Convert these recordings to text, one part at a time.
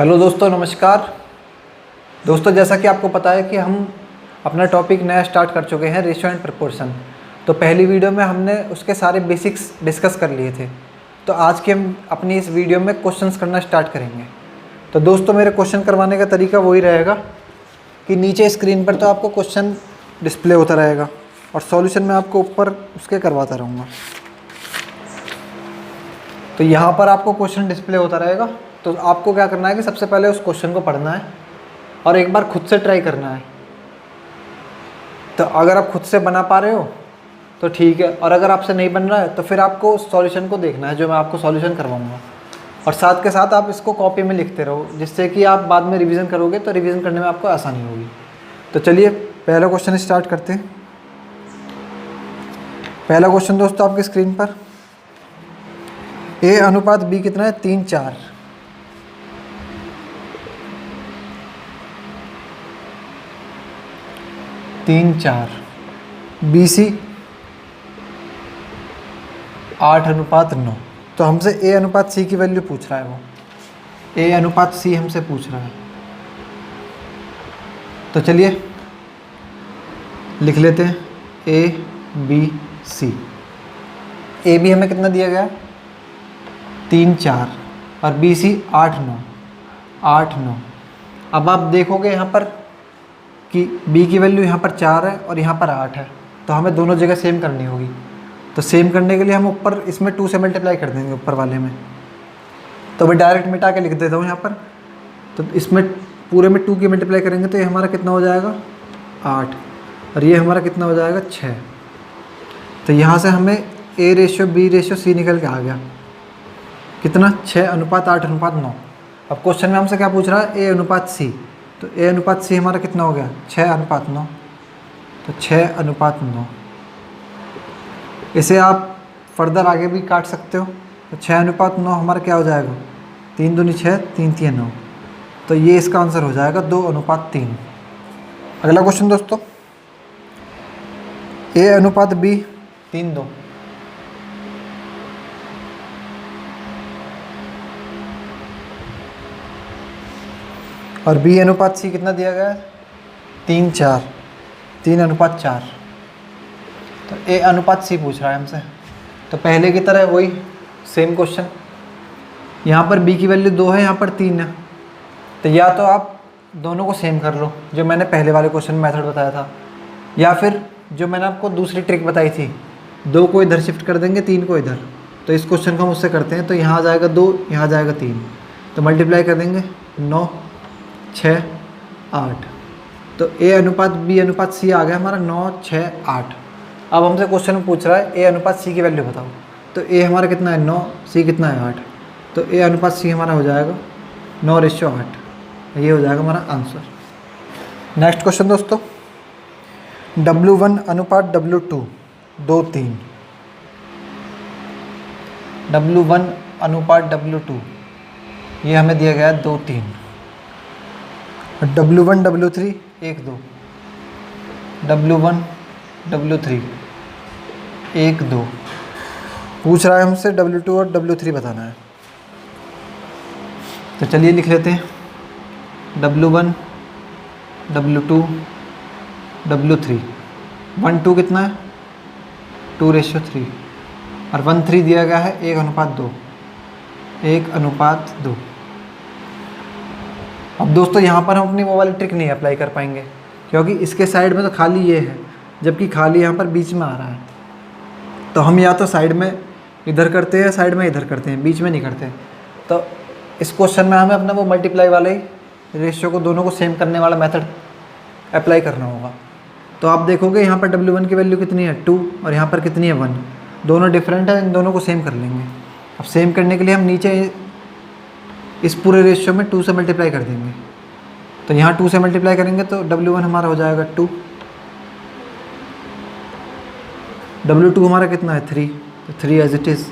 Hello दोस्तों, नमस्कार। दोस्तों, जैसा कि आपको पता है कि हम अपना टॉपिक नया स्टार्ट कर चुके हैं, रेशियो एंड प्रपोर्शन। तो पहली वीडियो में हमने उसके सारे बेसिक्स डिस्कस कर लिए थे। तो आज के हम अपनी इस वीडियो में क्वेश्चंस करना स्टार्ट करेंगे। तो दोस्तों, मेरे क्वेश्चन करवाने का तरीका वही रहेगा कि नीचे स्क्रीन पर तो आपको क्वेश्चन डिस्प्ले होता रहेगा और सॉल्यूशन मैं आपको ऊपर उसके करवाता रहूँगा। तो यहाँ पर आपको क्वेश्चन डिस्प्ले होता रहेगा। तो आपको क्या करना है कि सबसे पहले उस क्वेश्चन को पढ़ना है और एक बार खुद से ट्राई करना है। तो अगर आप खुद से बना पा रहे हो तो ठीक है, और अगर आपसे नहीं बन रहा है तो फिर आपको उस सॉल्यूशन को देखना है जो मैं आपको सॉल्यूशन करवाऊंगा। और साथ के साथ आप इसको कॉपी में लिखते रहो, जिससे कि आप बाद में रिवीजन करोगे तो रिवीजन करने में आपको आसानी होगी। तो चलिए पहला क्वेश्चन स्टार्ट करते हैं। पहला क्वेश्चन दोस्तों आपकी स्क्रीन पर, A अनुपात B कितना है? 3:4। BC 8:9। तो हमसे A अनुपात C की वैल्यू पूछ रहा है, वो A अनुपात C हमसे पूछ रहा है। तो चलिए लिख लेते हैं ABC। AB हमें कितना दिया गया? 3:4 और BC 8:9। अब आप देखोगे यहाँ पर कि B की वैल्यू यहाँ पर 4 है और यहाँ पर 8 है, तो हमें दोनों जगह सेम करनी होगी। तो सेम करने के लिए हम ऊपर इसमें 2 से मल्टीप्लाई कर देंगे, ऊपर वाले में। तो मैं डायरेक्ट मिटा के लिख देता हूँ यहाँ पर। तो इसमें पूरे में 2 की मल्टीप्लाई करेंगे तो ये हमारा कितना हो जाएगा? 8। और ये हमारा कितना हो जाएगा? 6। तो यहाँ से हमें A/B/C निकल के आ गया कितना? 6:8:9। अब क्वेश्चन में हमसे क्या पूछ रहा है? A अनुपात C। तो A अनुपात C हमारा कितना हो गया? 6:9। तो 6:9। इसे आप फर्दर आगे भी काट सकते हो। तो 6:9 हमारा क्या हो जाएगा? 3 दूनी 6, 3 3 9। तो ये इसका आंसर हो जाएगा 2:3। अगला क्वेश्चन दोस्तों, A अनुपात B 3:2। और B अनुपात C कितना दिया गया है? 3:4। 3:4। तो A अनुपात C पूछ रहा है हमसे। तो पहले की तरह वही सेम क्वेश्चन। यहाँ पर B की वैल्यू 2 है, यहाँ पर 3 है। तो या तो आप दोनों को सेम कर लो, जो मैंने पहले वाले क्वेश्चन मेथड बताया था, या फिर जो मैंने आपको दूसरी ट्रिक बताई थी, 2 को इधर शिफ्ट कर देंगे, 3 को इधर। तो इस क्वेश्चन को हम उससे करते हैं। तो यहाँ आ जाएगा 2, यहाँ आ जाएगा 3। तो मल्टीप्लाई कर देंगे, 9 6 8। तो A अनुपात B अनुपात C आ गया हमारा 9 6 8। अब हमसे क्वेश्चन में पूछ रहा है A अनुपात C की वैल्यू बताओ। तो A हमारा कितना है? 9। C कितना है? 8। तो A अनुपात C हमारा हो जाएगा 9:8। ये हो जाएगा हमारा आंसर। नेक्स्ट क्वेश्चन दोस्तों, W1 अनुपात W2 2:3। W1 अनुपात W2 ये हमें दिया गया है 2:3। W1 W3 1:2। W1 W3 1:2। पूछ रहा है हमसे W2 और W3 बताना है। तो चलिए लिख लेते हैं W1 W2 W3। 1 2 कितना है? 2:3। और 1 3 दिया गया है 1:2। 1:2। अब दोस्तों यहाँ पर हम अपनी वो वाली ट्रिक नहीं अप्लाई कर पाएंगे, क्योंकि इसके साइड में तो खाली ये है, जबकि खाली यहाँ पर बीच में आ रहा है। तो हम या तो साइड में इधर करते हैं, साइड में इधर करते हैं, बीच में नहीं करते। तो इस क्वेश्चन में हमें अपना वो मल्टीप्लाई वाला ही रेशियो को दोनों को सेम करने वाला मेथड अप्लाई करना होगा। तो आप देखोगे यहाँ पर W1 की वैल्यू कितनी है? 2। और यहाँ पर कितनी है? 1। दोनों डिफरेंट है, इन दोनों को सेम कर लेंगे। अब सेम करने के लिए हम नीचे इस पूरे रेशियो में 2 से मल्टीप्लाई कर देंगे। तो यहाँ 2 से मल्टीप्लाई करेंगे तो W1 हमारा हो जाएगा 2। W2 हमारा कितना है? 3। तो 3 एज इट इज़।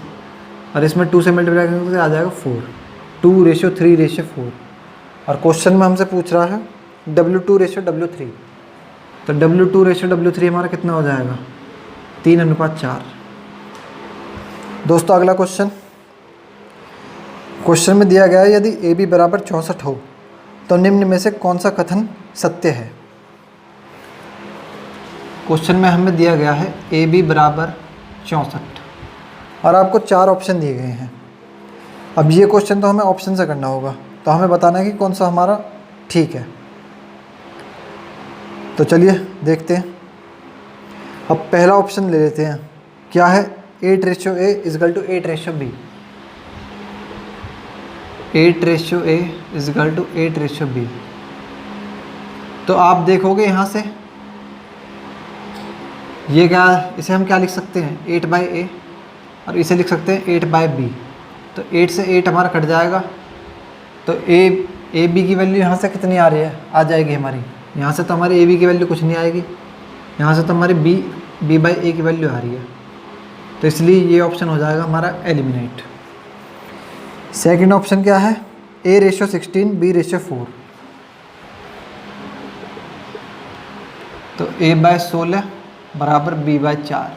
और इसमें 2 से मल्टीप्लाई करेंगे तो आ जाएगा 4। 2:3:4। और क्वेश्चन में हमसे पूछ रहा है W2:W3। तो W2:W3 हमारा कितना हो जाएगा? 3:4। दोस्तों अगला क्वेश्चन, क्वेश्चन में दिया गया है यदि ए बी बराबर 64 हो तो निम्न में से कौन सा कथन सत्य है। क्वेश्चन में हमें दिया गया है ए बी बराबर 64 और आपको 4 ऑप्शन दिए गए हैं। अब ये क्वेश्चन तो हमें ऑप्शन से करना होगा, तो हमें बताना है कि कौन सा हमारा ठीक है। तो चलिए देखते हैं। अब पहला ऑप्शन ले लेते हैं, क्या है 8:A is equal to 8:B। 8:A is equal to 8:B। तो आप देखोगे यहाँ से ये क्या, इसे हम क्या लिख सकते हैं 8/A और इसे लिख सकते हैं 8/B। तो 8 से 8 हमारा कट जाएगा, तो ए बी की वैल्यू यहाँ से कितनी आ रही है, आ जाएगी हमारी। यहाँ से तो हमारी ए बी की वैल्यू कुछ नहीं आएगी, यहाँ से तो हमारी B/A की वैल्यू आ रही है, तो इसलिए ये ऑप्शन हो जाएगा हमारा एलिमिनेट। सेकंड ऑप्शन क्या है A/16 B/4। तो A/16 बराबर B/4।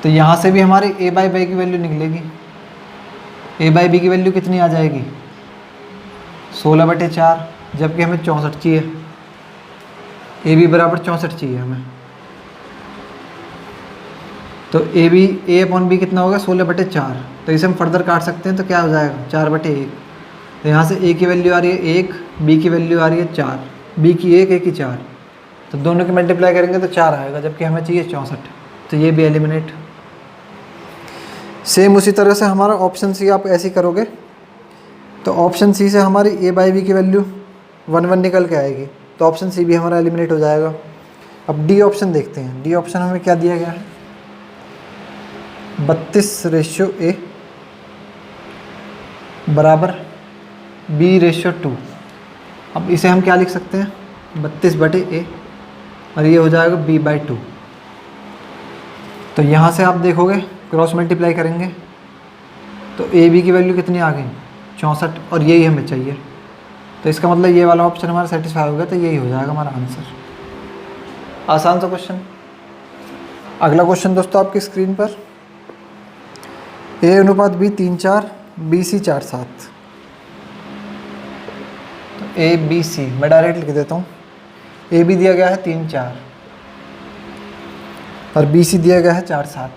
तो यहाँ से भी हमारी A/B की वैल्यू निकलेगी। A/B की वैल्यू कितनी आ जाएगी 16/4, जबकि हमें 64 चाहिए। AB बराबर 64 चाहिए हमें। तो A/B कितना होगा 16/4। तो इसे हम फर्दर काट सकते हैं, तो क्या हो जाएगा 4/1। तो यहाँ से A की वैल्यू आ रही है 1, B की वैल्यू आ रही है 4, B की 1, A की 4। तो दोनों की मल्टीप्लाई करेंगे तो 4 आएगा, जबकि हमें चाहिए 64। तो ये भी एलिमिनेट। सेम उसी तरह से हमारा ऑप्शन सी आप ऐसे करोगे तो ऑप्शन सी से हमारी A/B की वैल्यू 1 निकल के आएगी, तो ऑप्शन सी भी हमारा एलिमिनेट हो जाएगा। अब डी ऑप्शन देखते हैं। डी ऑप्शन हमें क्या दिया गया है 32:A बराबर B/2। अब इसे हम क्या लिख सकते हैं 32/A और ये हो जाएगा B/2। तो यहाँ से आप देखोगे क्रॉस मल्टीप्लाई करेंगे तो AB की वैल्यू कितनी आ गई 64, और यही हमें चाहिए। तो इसका मतलब ये वाला ऑप्शन हमारा सेटिस्फाई हो गया, तो यही हो जाएगा हमारा आंसर। आसान सा क्वेश्चन। अगला क्वेश्चन दोस्तों आपकी स्क्रीन पर A/B 3:4 BC 4:7। तो ABC मैं डायरेक्ट लिख देता हूँ। AB दिया गया है 3:4 और BC दिया गया है 4:7।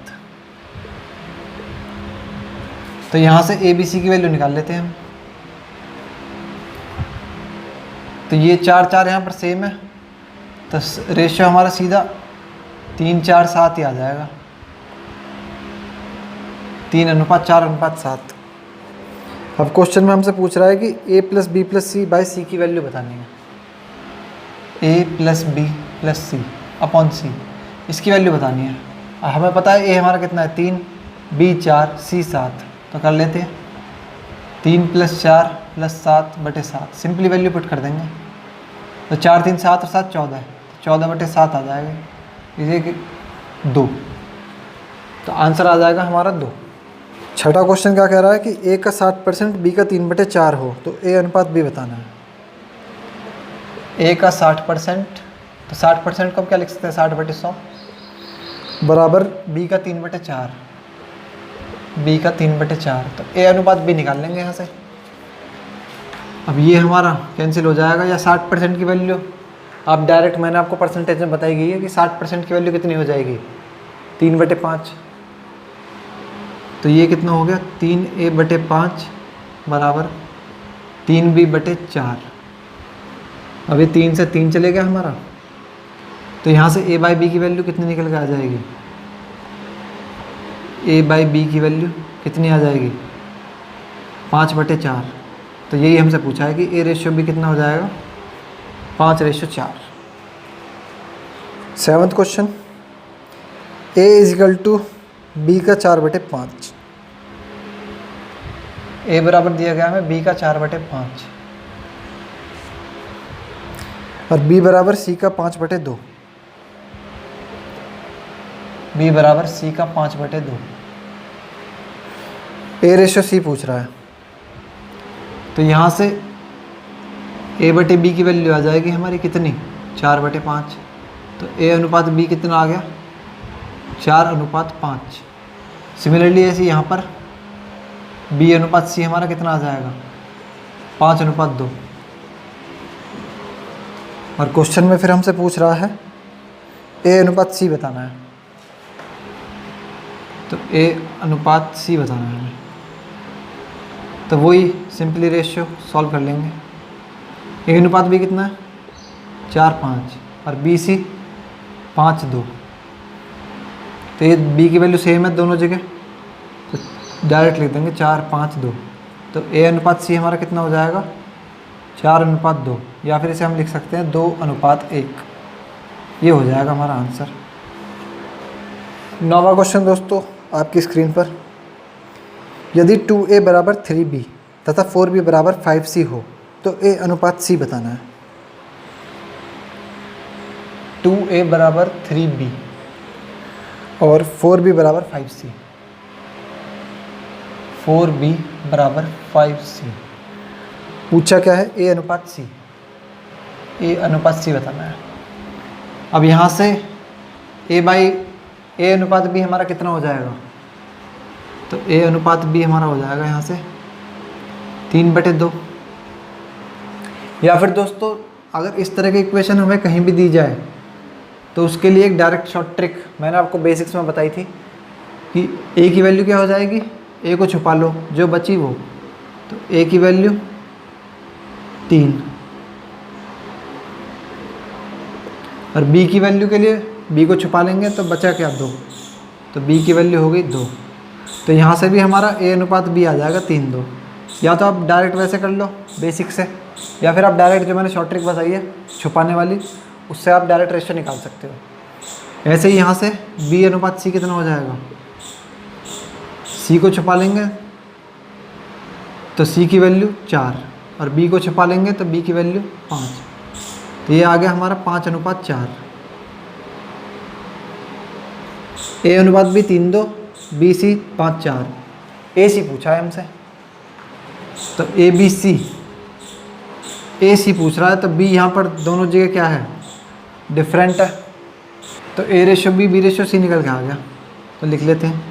तो यहाँ से ABC की वैल्यू निकाल लेते हैं हम। तो ये 4:4 यहाँ पर सेम है, तो रेशियो हमारा सीधा 3:4:7 ही आ जाएगा। 3:4:7। अब क्वेश्चन में हमसे पूछ रहा है कि A+B+C/C की वैल्यू बतानी है। A+B+C अपॉन C, इसकी वैल्यू बतानी है। हमें पता है A हमारा कितना है 3, B 4, C 7। तो कर लेते हैं 3 + 4 + 7/7। सिंपली वैल्यू पुट कर देंगे, तो 4 3 7 और 7 14 है, तो 14/7 आ जाएगा। इसे 2, तो आंसर आ जाएगा हमारा 2। छठा क्वेश्चन क्या कह रहा है कि A का 60% B का 3/4 हो तो A/B बताना है। A का 60%, तो 60% को हम क्या लिख सकते हैं 60/100 बराबर B का 3/4। B का 3/4, तो A/B निकाल लेंगे यहाँ से। अब ये हमारा कैंसिल हो जाएगा, या 60% की वैल्यू आप डायरेक्ट, मैंने आपको परसेंटेज में बताई गई है कि 60% की वैल्यू कितनी हो जाएगी 3/5। तो ये कितना हो गया 3A/5 बराबर 3B/4। अभी 3 से 3 चले गया हमारा, तो यहाँ से A/B की वैल्यू कितनी निकल के आ जाएगी, A/B की वैल्यू कितनी आ जाएगी 5/4। तो यही हमसे पूछा है कि A/B कितना हो जाएगा 5/4। 7th क्वेश्चन A = B का 4/5। A बराबर दिया गया हमें B का 4/5 और B बराबर C का 5/2। B बराबर C का 5/2। A/C पूछ रहा है, तो यहाँ से A/B की वैल्यू आ जाएगी हमारी कितनी 4/5। तो A/B कितना आ गया 4/5। सिमिलरली ऐसे यहाँ पर बी अनुपात सी हमारा कितना आ जाएगा, 5:2। और क्वेश्चन में फिर हमसे पूछ रहा है ए अनुपात सी बताना है, तो ए अनुपात सी बताना है हमें। तो वही सिंपली रेशियो सॉल्व कर लेंगे। ए अनुपात बी कितना है, 4:5 और बी सी 5:2। तो ये बी की वैल्यू सेम है दोनों जगह, तो डायरेक्ट लिख देंगे 4:5:2। तो ए अनुपात सी हमारा कितना हो जाएगा, 4:2, या फिर इसे हम लिख सकते हैं 2:1। ये हो जाएगा हमारा आंसर। 9वां क्वेश्चन दोस्तों आपकी स्क्रीन पर, यदि 2a बराबर 3b तथा 4b बराबर 5c हो तो a अनुपात c बताना है। 2a बराबर 3b और 4b बराबर 5c, 4b बराबर 5c। पूछा क्या है, a अनुपात c, a अनुपात c बताना है। अब यहाँ से a अनुपात b हमारा कितना हो जाएगा, तो a अनुपात b हमारा हो जाएगा यहाँ से 3/2। या फिर दोस्तों अगर इस तरह की इक्वेशन हमें कहीं भी दी जाए तो उसके लिए एक डायरेक्ट शॉर्ट ट्रिक मैंने आपको बेसिक्स में बताई थी कि a की वैल्यू क्या हो जाएगी, a को छुपा लो जो बची वो, तो a की वैल्यू 3 और b की वैल्यू के लिए b को छुपा लेंगे तो बचा क्या 2, तो b की वैल्यू हो गई 2। तो यहाँ से भी हमारा a अनुपात b आ जाएगा 3:2। या तो आप डायरेक्ट वैसे कर लो बेसिक से, या फिर आप डायरेक्ट जो मैंने शॉर्ट ट्रिक बताई है छुपाने वाली, उससे आप डायरेक्ट रेशियो निकाल सकते हो। ऐसे ही यहाँ से b अनुपात c कितना हो जाएगा, c को छुपा लेंगे तो c की वैल्यू 4 और b को छुपा लेंगे तो b की वैल्यू 5। तो ये आ गया हमारा 5:4। a अनुपात b 3:2, बी सी 5:4। ए सी पूछा है हमसे, तो ए बी सी, ए सी पूछ रहा है तो बी यहाँ पर दोनों जगह क्या है, डिफरेंट है। तो A ratio B, B ratio C निकल के आ गया, तो लिख लेते हैं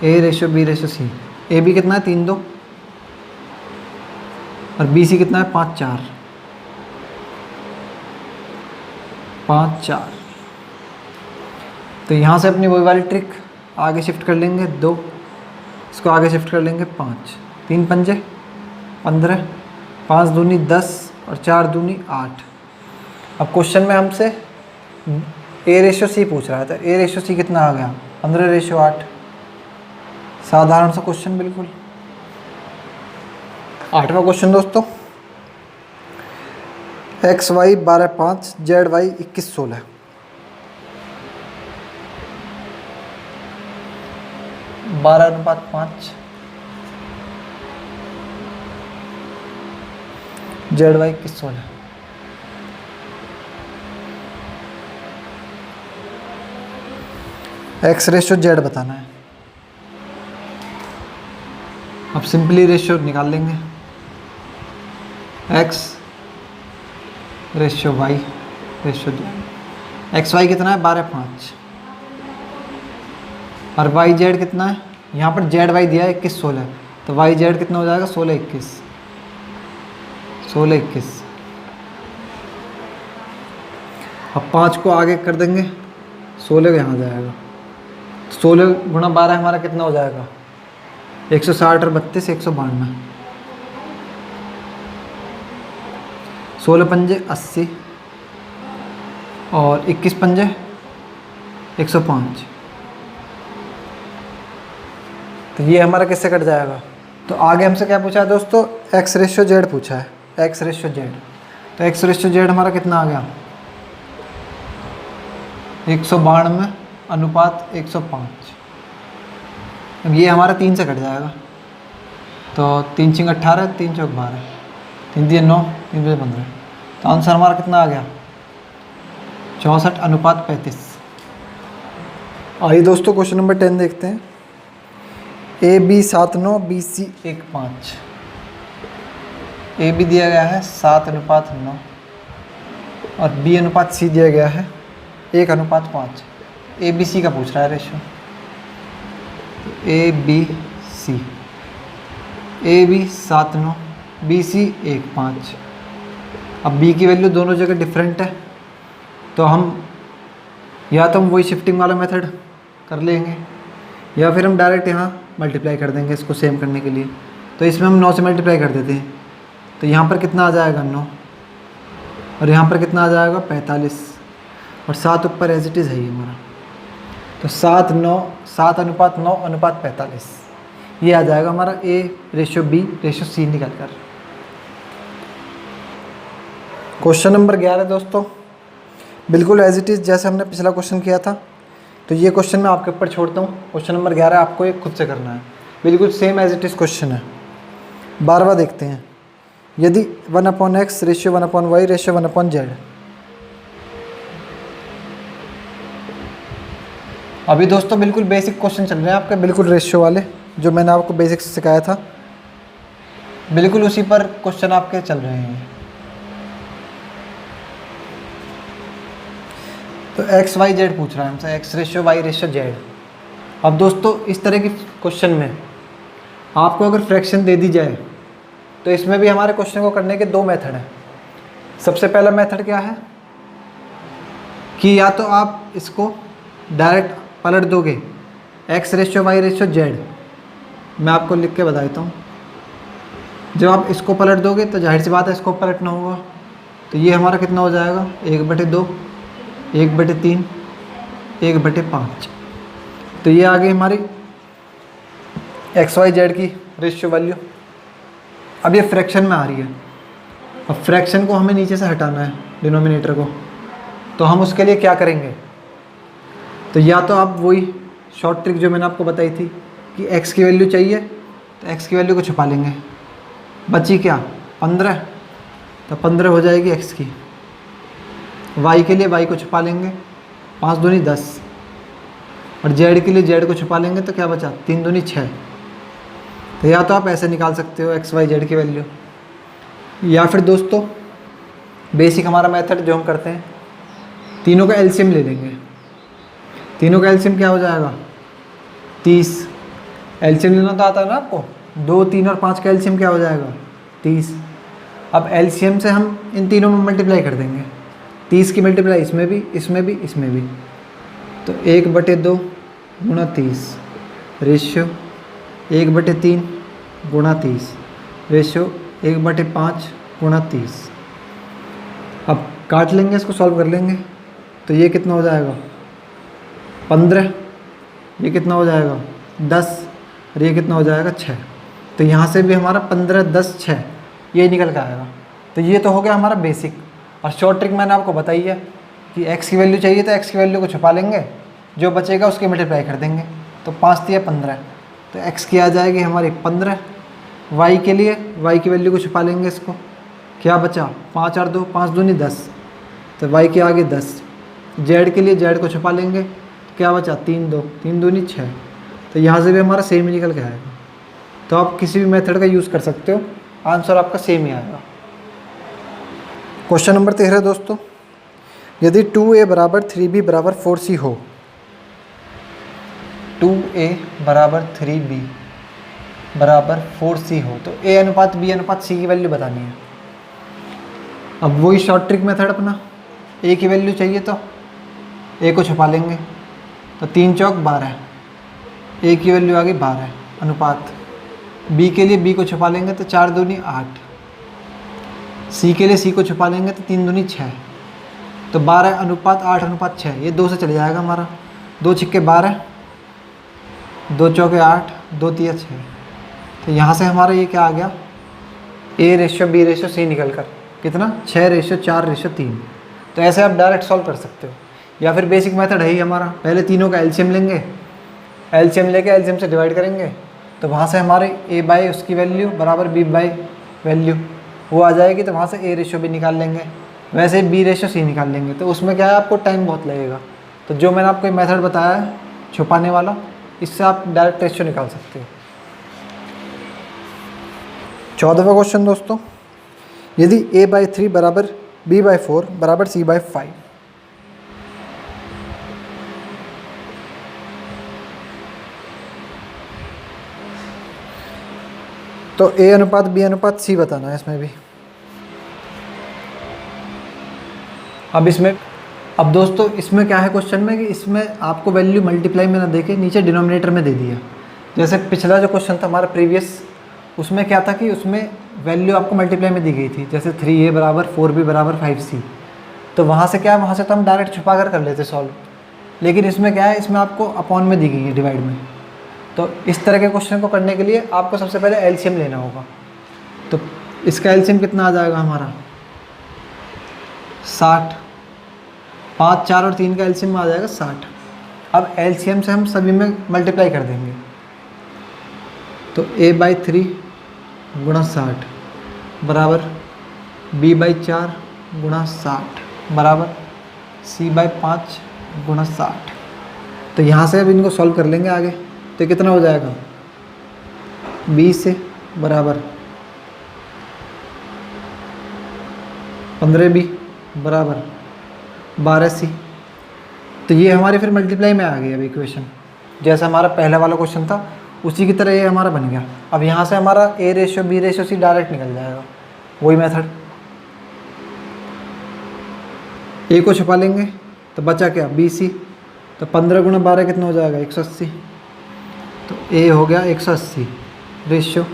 A ratio B ratio C. A B कितना है 3:2 और बी सी कितना है 5:4, 5:4। तो यहाँ से अपनी वही वाली ट्रिक आगे शिफ्ट कर लेंगे 2, इसको आगे शिफ्ट कर लेंगे 5, 3 पंजे 15, 5 दूनी 10 और 4 दूनी 8। अब क्वेश्चन में हमसे ए रेशो सी पूछ रहा है, तो ए रेशो सी कितना आ गया 15:8। साधारण सा क्वेश्चन बिल्कुल। 8वां क्वेश्चन दोस्तों, एक्स वाई 12:5, जेड वाई 21:16। बारह अनुपात 5, z y 21:16। X ratio z बताना है। अब सिंपली रेशो निकाल लेंगे, x ratio y ratio z. X y कितना है 12:5 और वाई जेड कितना है, यहाँ पर जेड वाई दिया है 21:16, तो वाई जेड कितना हो जाएगा 16:21, 16:21। अब 5 को आगे कर देंगे, 16 का यहाँ जाएगा, 16 गुणा 12 हमारा कितना हो जाएगा 160 और 32 192। 16 पंजे 80 और 21 पंजे 105। तो ये हमारा किससे कट जाएगा। तो आगे हमसे क्या पूछा है दोस्तों, एक्स रेशो जेड पूछा है, एक्स रेशो जेड। तो एक्स रेशो जेड हमारा कितना आ गया 192 अनुपात 105। अब ये हमारा 3 से कट जाएगा, तो 3 × 18, 3 × 12, 3 × 9, 3 × 15। तो आंसर हमारा कितना आ गया 64 अनुपात 35। आइए दोस्तों क्वेश्चन नंबर 10 देखते हैं। A b 7:9, b c 1:5। A b दिया गया है 7:9 और बी अनुपात सी दिया गया है 1:5। ए बी सी का पूछ रहा है ratio, a b c. A b 7 9, b c 1 5। अब बी की वैल्यू दोनों जगह डिफरेंट है, तो हम या तो हम वही शिफ्टिंग वाला मेथड कर लेंगे, या फिर हम डायरेक्ट यहाँ मल्टीप्लाई कर देंगे इसको सेम करने के लिए। तो इसमें हम 9 से मल्टीप्लाई कर देते हैं, तो यहाँ पर कितना आ जाएगा 9, और यहाँ पर कितना आ जाएगा 45, और 7 ऊपर एज इट इज़ है ही हमारा। तो 7:9 ये आ जाएगा हमारा A/B/C निकल कर। क्वेश्चन नंबर 11 दोस्तों, बिल्कुल एज इट इज़ जैसे हमने पिछला क्वेश्चन किया था, तो ये क्वेश्चन मैं आपके ऊपर छोड़ता हूँ। क्वेश्चन नंबर 11 आपको एक खुद से करना है, बिल्कुल same as it is question है। 12वां देखते हैं। यदि 1/x ratio 1/y ratio 1/z। अभी दोस्तों बिल्कुल बेसिक क्वेश्चन चल रहे हैं आपके, बिल्कुल रेशियो वाले, जो मैंने आपको बेसिक से सिखाया था, बिल्कुल उसी पर क्वेश्चन आपके चल रहे हैं। तो XYZ पूछ रहा है हमसे, X/Y/Z। अब दोस्तों इस तरह की क्वेश्चन में आपको अगर फ्रैक्शन दे दी जाए, तो इसमें भी हमारे क्वेश्चन को करने के 2 मेथड हैं। सबसे पहला मेथड क्या है कि या तो आप इसको डायरेक्ट पलट दोगे, X/Y/Z। मैं आपको लिख के बता देता हूँ। जब आप इसको पलट दोगे तो जाहिर सी बात है इसको पलटना होगा, तो ये हमारा कितना हो जाएगा 1/2, 1/3, 1/5। तो ये आ गई हमारी XYZ की रेशियो वैल्यू। अब ये फ्रैक्शन में आ रही है। अब फ्रैक्शन को हमें नीचे से हटाना है, डिनोमिनेटर को, तो हम उसके लिए क्या करेंगे, तो या तो आप वही शॉर्ट ट्रिक जो मैंने आपको बताई थी कि x की वैल्यू चाहिए, तो x की वैल्यू को छुपा लेंगे। बची क्या 15, तो 15 हो जाएगी x की। y के लिए y को छुपा लेंगे, 5 दूनी 10, और z के लिए z को छुपा लेंगे, तो क्या बचा 3 दूनी 6। तो या तो आप ऐसे निकाल सकते हो XYZ की वैल्यू, या फिर दोस्तों बेसिक हमारा मेथड जो हम करते हैं, तीनों का एलसीएम ले लेंगे। तीनों का एलसीएम क्या हो जाएगा 30। एलसीएम लेना तो आता है ना आपको, 2, 3 और 5 का एलसीएम क्या हो जाएगा 30। अब एलसीएम से हम इन तीनों में मल्टीप्लाई कर देंगे, 30 की मल्टीप्लाई इसमें भी, इसमें भी, इसमें भी। तो 1/2 गुणा 30 रेशियो 1/3 गुणा 30 रेशियो 1/5 गुणा 30। अब काट लेंगे, इसको सॉल्व कर लेंगे, तो ये कितना हो जाएगा 15, ये कितना हो जाएगा 10, और ये कितना हो जाएगा 6। तो यहाँ से भी हमारा 15, 10, 6 ये निकल के आएगा। तो ये तो हो गया हमारा बेसिक। और शॉर्ट ट्रिक मैंने आपको बताई है कि x की वैल्यू चाहिए तो x की वैल्यू को छुपा लेंगे, जो बचेगा उसकी मल्टीप्लाई कर देंगे। तो 5 दिया 15, तो x की आ जाएगी हमारी 15। y के लिए y की वैल्यू को छुपा लेंगे, इसको क्या बचा 5 और 2, 5 दूनी 10, तो y के आगे 10। z के लिए z को छुपा लेंगे, क्या बचा 3 2, 3 दूनी 6। तो यहाँ से भी हमारा सेम ही निकल के आएगा। तो आप किसी भी मेथड का यूज़ कर सकते हो, आंसर आपका सेम ही आएगा। क्वेश्चन नंबर 13 दोस्तों, यदि 2a बराबर 3b बराबर 4c हो। 2a बराबर 3b बराबर 4c हो, तो a अनुपात b अनुपात c की वैल्यू बतानी है। अब वही शॉर्ट ट्रिक मेथड अपना, a की वैल्यू चाहिए तो a को छुपा लेंगे, तो 3 चौक 12, a की वैल्यू आ गई 12 अनुपात। b के लिए b को छुपा लेंगे, तो 4 दूनी 8, c के लिए c को छुपा लेंगे, तो 3 दूनी 6। तो 12 अनुपात 8 अनुपात 6, ये 2 से चले जाएगा हमारा। 2 छिक्के 12, 2 चौके 8, 2 तिया 6। तो यहाँ से हमारा ये क्या आ गया A/B/C निकल कर कितना 6/4/3। तो ऐसे आप डायरेक्ट सॉल्व कर सकते हो, या फिर बेसिक मेथड है ही हमारा, पहले तीनों का एलसीएम लेंगे, एलसीएम लेके एलसीएम से डिवाइड करेंगे, तो वहाँ से हमारे a बाई उसकी वैल्यू बराबर b बाई वैल्यू वो आ जाएगी, तो वहाँ से A/B निकाल लेंगे। वैसे B/C निकाल लेंगे, तो उसमें क्या है आपको टाइम बहुत लगेगा। तो जो मैंने आपको मेथड बताया है छुपाने वाला, इससे आप डायरेक्ट रेशियो निकाल सकते हो। 14वां क्वेश्चन दोस्तों, यदि a/3 बराबर b/4 बराबर c/5। तो A अनुपात B अनुपात C बताना है इसमें भी। अब दोस्तों इसमें क्या है क्वेश्चन में कि इसमें आपको वैल्यू मल्टीप्लाई में ना देके नीचे डिनोमिनेटर में दे दिया। जैसे पिछला जो क्वेश्चन था हमारा प्रीवियस, उसमें क्या था कि उसमें वैल्यू आपको मल्टीप्लाई में दी गई थी, जैसे 3A बराबर 4B बराबर 5C। तो वहाँ से क्या है, वहाँ से तो हम डायरेक्ट छुपा कर लेते सॉल्व। लेकिन इसमें क्या है, इसमें आपको अपॉन में दी गई है, डिवाइड में। तो इस तरह के क्वेश्चन को करने के लिए आपको सबसे पहले एलसीएम लेना होगा। तो इसका एलसीएम कितना आ जाएगा हमारा 60। 5, 4 और 3 का एलसीएम आ जाएगा 60। अब एलसीएम से हम सभी में मल्टीप्लाई कर देंगे। तो A/3 गुणा 60 बराबर B/4 गुणा 60 बराबर C/5 गुणा 60। तो यहाँ से अब इनको सॉल्व कर लेंगे आगे। तो कितना हो जाएगा, 20 से बराबर 15B बराबर 12C। तो ये हमारे फिर मल्टीप्लाई में आ गई अब इक्वेशन। जैसा हमारा पहला वाला क्वेश्चन था उसी की तरह ये हमारा बन गया। अब यहाँ से हमारा A/B/C डायरेक्ट निकल जाएगा, वही मेथड। A को छुपा लेंगे तो बचा क्या, BC। तो 15 गुणा 12 कितना हो जाएगा, 180। तो A हो गया 180 रेशियो।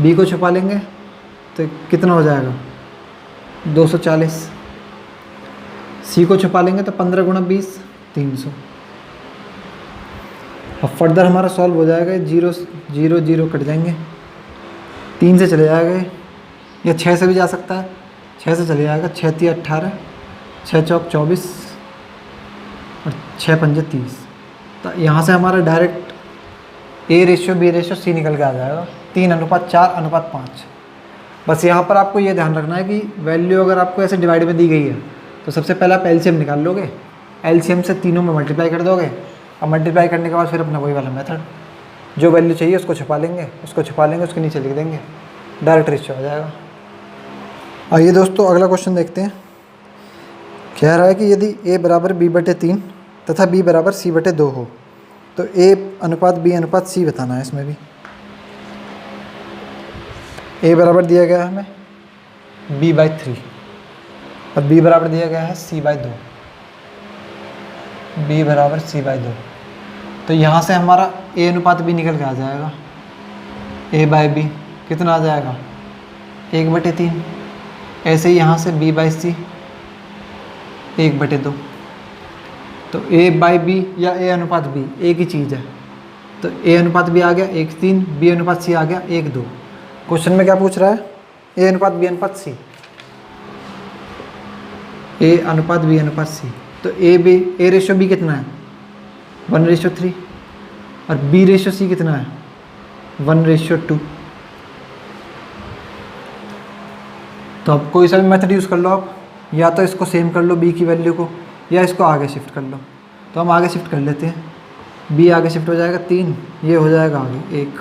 B को छुपा लेंगे तो कितना हो जाएगा, 240। C को छुपा लेंगे तो 15 गुणा 20 300। अब फर्दर हमारा सॉल्व हो जाएगा, 0 0 0 कट जाएंगे, 3 से चले जाएगा, या 6 से भी जा सकता है, 6 से चले जाएगा। 6 3 18, 6 चौक 24 और 6 पंजे 30। तो यहाँ से हमारा डायरेक्ट A/B/C निकल के आ जाएगा 3:4:5। बस यहाँ पर आपको ये ध्यान रखना है कि वैल्यू अगर आपको ऐसे डिवाइड में दी गई है तो सबसे पहले आप एलसीएम निकाल लोगे, एलसीएम से तीनों में मल्टीप्लाई कर दोगे। अब मल्टीप्लाई करने के बाद फिर अपना वही वाला मेथड, जो वैल्यू चाहिए उसको छुपा लेंगे, उसके नीचे लिख देंगे, डायरेक्ट रेशियो आ जाएगा। आइए दोस्तों अगला क्वेश्चन देखते हैं। कह रहा है कि यदि A बराबर B/3 तथा B बराबर C/2 हो तो A अनुपात B अनुपात C बताना है इसमें भी। A बराबर दिया गया है हमें B/3 और B बराबर दिया गया है C/2। B बराबर C/2। तो यहाँ से हमारा A अनुपात B निकल के आ जाएगा। A/B कितना आ जाएगा, 1/3। ऐसे ही यहाँ से B/C 1/2। तो A/B या A अनुपात B एक ही चीज़ है। तो A अनुपात B आ गया 1:3, B अनुपात C आ गया 1:2। क्वेश्चन में क्या पूछ रहा है, A अनुपात B अनुपात C, A अनुपात B अनुपात C। तो A/B कितना है, 1:3 और B/C कितना है, 1:2। तो अब कोई सा भी मेथड यूज़ कर लो आप, या तो इसको सेम कर लो B की वैल्यू को, या इसको आगे शिफ्ट कर लो। तो हम आगे शिफ्ट कर लेते हैं। B आगे शिफ्ट हो जाएगा 3, ये हो जाएगा आगे 1।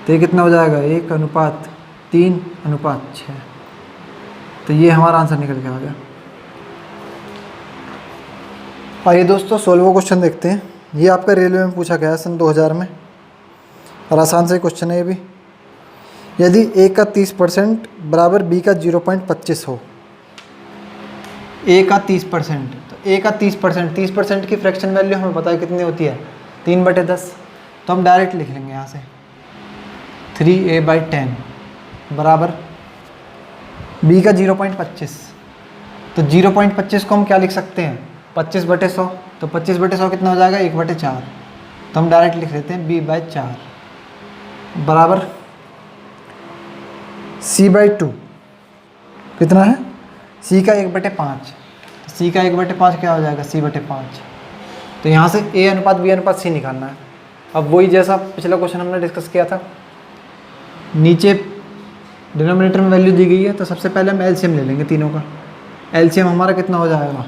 तो ये कितना हो जाएगा, 1:3:6। तो ये हमारा आंसर निकल के आ गया। आइए दोस्तों 16वां क्वेश्चन देखते हैं। ये आपका रेलवे में पूछा गया है सन 2000 में, और आसान से क्वेश्चन है ये भी। यदि A का 30% बराबर B का 0.25 हो, A का 30%, तो A का 30% की फ्रैक्शन वैल्यू हमें पता है कितनी होती है, 3/10। तो हम डायरेक्ट लिख लेंगे यहाँ से 3A/10 बराबर B का 0.25। तो 0.25 को हम क्या लिख सकते हैं, 25/100। तो 25/100 कितना हो जाएगा, 1/4। तो हम डायरेक्ट लिख लेते हैं B/4 बराबर C/2 कितना है, C का 1/5। तो C का 1/5 क्या हो जाएगा, C/5। तो यहाँ से A अनुपात B अनुपात C निकालना है। अब वही जैसा पिछला क्वेश्चन हमने डिस्कस किया था, नीचे डिनोमिनेटर में वैल्यू दी गई है, तो सबसे पहले हम एलसीएम ले लेंगे तीनों का। एलसीएम हमारा कितना हो जाएगा,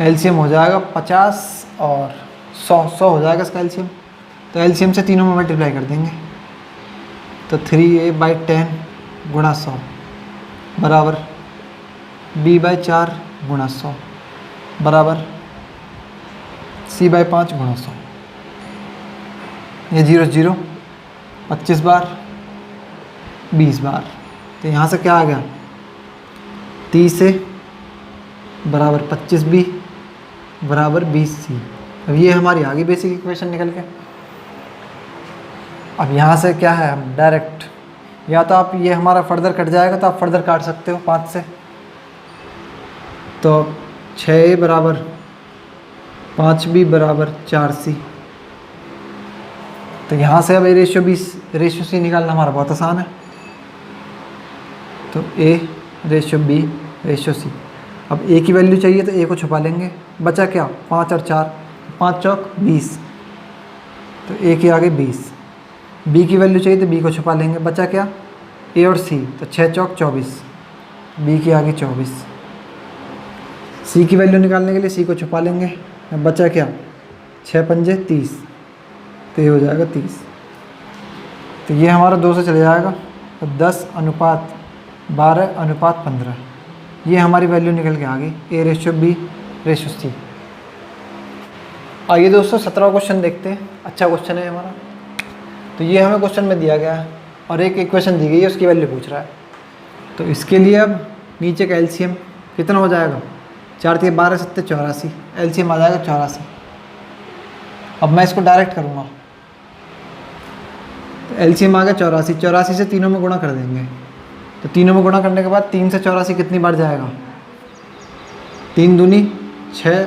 एलसीएम हो जाएगा 50 और 100 हो जाएगा इसका एलसीएम। तो एलसीएम से तीनों में मल्टीप्लाई कर देंगे। तो 3A/10 गुणा 100 बराबर B/4 गुणा 100 बराबर C/5 गुणा 100। ये 0 0 25 बार, 20 बार। तो यहाँ से क्या आ गया, 30 A बराबर 25B बराबर 20C। अब ये हमारी आ गई बेसिक इक्वेशन निकल के। अब यहाँ से क्या है, हम डायरेक्ट, या तो आप ये हमारा फर्दर कट जाएगा तो आप फर्दर काट सकते हो 5 से। तो 6A बराबर 5B बराबर 4C। तो यहाँ से अब A ratio B ratio C निकालना हमारा बहुत आसान है। तो A ratio B ratio C। अब A की वैल्यू चाहिए तो A को छुपा लेंगे, बचा क्या, 5 और 4, 5 चौक 20, तो A की आगे 20। B की वैल्यू चाहिए तो B को छुपा लेंगे, बचा क्या, A और C, तो 6 चौक 24, B की आगे 24। C की वैल्यू निकालने के लिए C को छुपा लेंगे, बचा क्या, 6 पंजे 30, तो ये हो जाएगा 30। तो ये हमारा 2 से चले जाएगा, तो 10:12:15, ये हमारी वैल्यू निकल के आ गई, A ratio B ratio C। आइए दोस्तों 17वां क्वेश्चन देखते हैं, अच्छा क्वेश्चन है हमारा। तो ये हमें क्वेश्चन में दिया गया है और एक इक्वेशन दी गई है, उसकी वैल्यू पूछ रहा है। तो इसके लिए अब नीचे का एलसीएम कितना हो जाएगा, 4 × 12 = 84, एलसीएम आ जाएगा 84। अब मैं इसको डायरेक्ट करूँगा, तो एलसीएम आ गया 84, 84 से तीनों में गुणा कर देंगे। तो तीनों में गुणा करने के बाद 3 से 84 कितनी बार जाएगा, 3 दूनी 6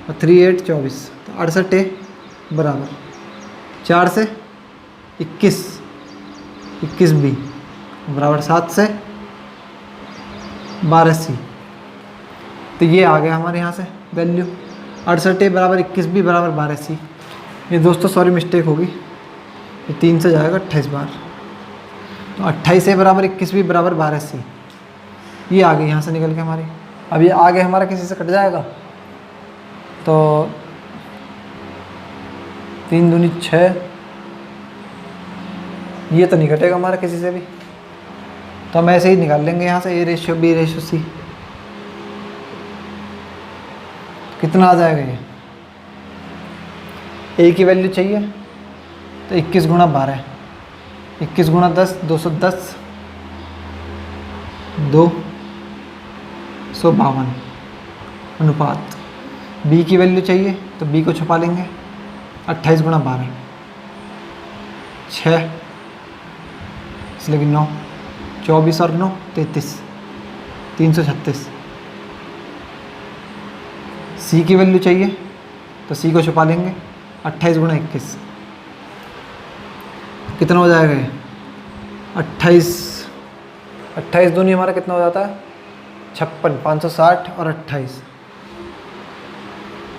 और 3 8 24, तो 68A बराबर 4 से 21, 21B बराबर 7 से 12C। तो ये आ गया हमारे यहाँ से वैल्यू, 68A बराबर 21B बराबर 12C। ये दोस्तों सॉरी मिस्टेक होगी, ये 3 से जाएगा 28 बार, तो 28A बराबर 21B बराबर 12C। ये आ गई यहाँ से निकल के हमारी। अब ये आगे हमारा किसी से कट जाएगा, तो 3 दूनी 6, ये तो नहीं कटेगा हमारा किसी से भी, तो हम ऐसे ही निकाल लेंगे यहाँ से A ratio B ratio C। कितना आ जाएगा ये, A की वैल्यू चाहिए तो 21 × 12, 21 × 10 210, 252 अनुपात। B की वैल्यू चाहिए तो B को छुपा लेंगे, 28 × 12 6, इसलिए कि 9, 24 और 9 33, 336। C की वैल्यू चाहिए तो C को छुपा लेंगे, 28 × 21, कितना हो जाएगा ये, 28 दूनी हमारा कितना हो जाता है, 56, 560 और 28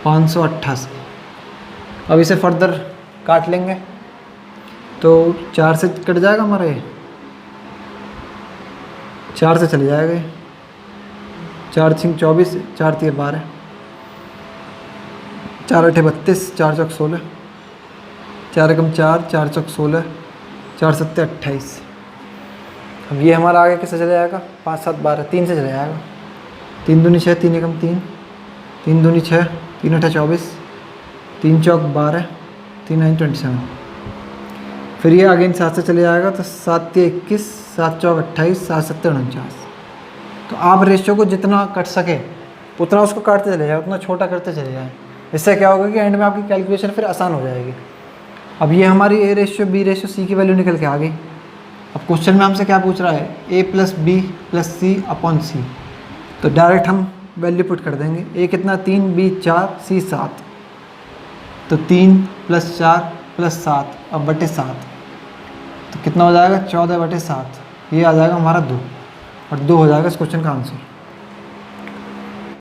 588। अब इसे फर्दर काट लेंगे, तो 4 से कट जाएगा हमारा ये, 4 से चले जाएगा ये, 4 × 5 24, 4 × 3 12, 4 × 8 32, 4 × 4 16, 4 × 4 4 × 16, 4 × 7 28। अब ये हमारा आगे किससे चले जाएगा, 5 7 12, 3 से चले जाएगा, 3 दूनी 6, 3 × 3, 3 दूनी 6, 3 × 8 24, 3 चौक 12, 3 9 27। फिर ये अगेन 7 से चले जाएगा, तो 7 × 21, 7 चौक 28, 7 7 49। तो आप रेशियो को जितना कट सके उतना उसको काटते चले जाए, उतना छोटा करते चले जाएँ। इससे क्या होगा कि एंड में आपकी कैलकुलेशन फिर आसान हो जाएगी। अब ये हमारी A ratio B ratio C की वैल्यू निकल के आ गई। अब क्वेश्चन में हमसे क्या पूछ रहा है, A + B + C / C। तो डायरेक्ट हम वैल्यू पुट कर देंगे, A कितना 3, B 4, C 7, तो 3 + 4 + 7 अब बटे 7, तो कितना हो जाएगा 14/7, ये आ जाएगा हमारा 2, और 2 हो जाएगा इस क्वेश्चन का आंसर।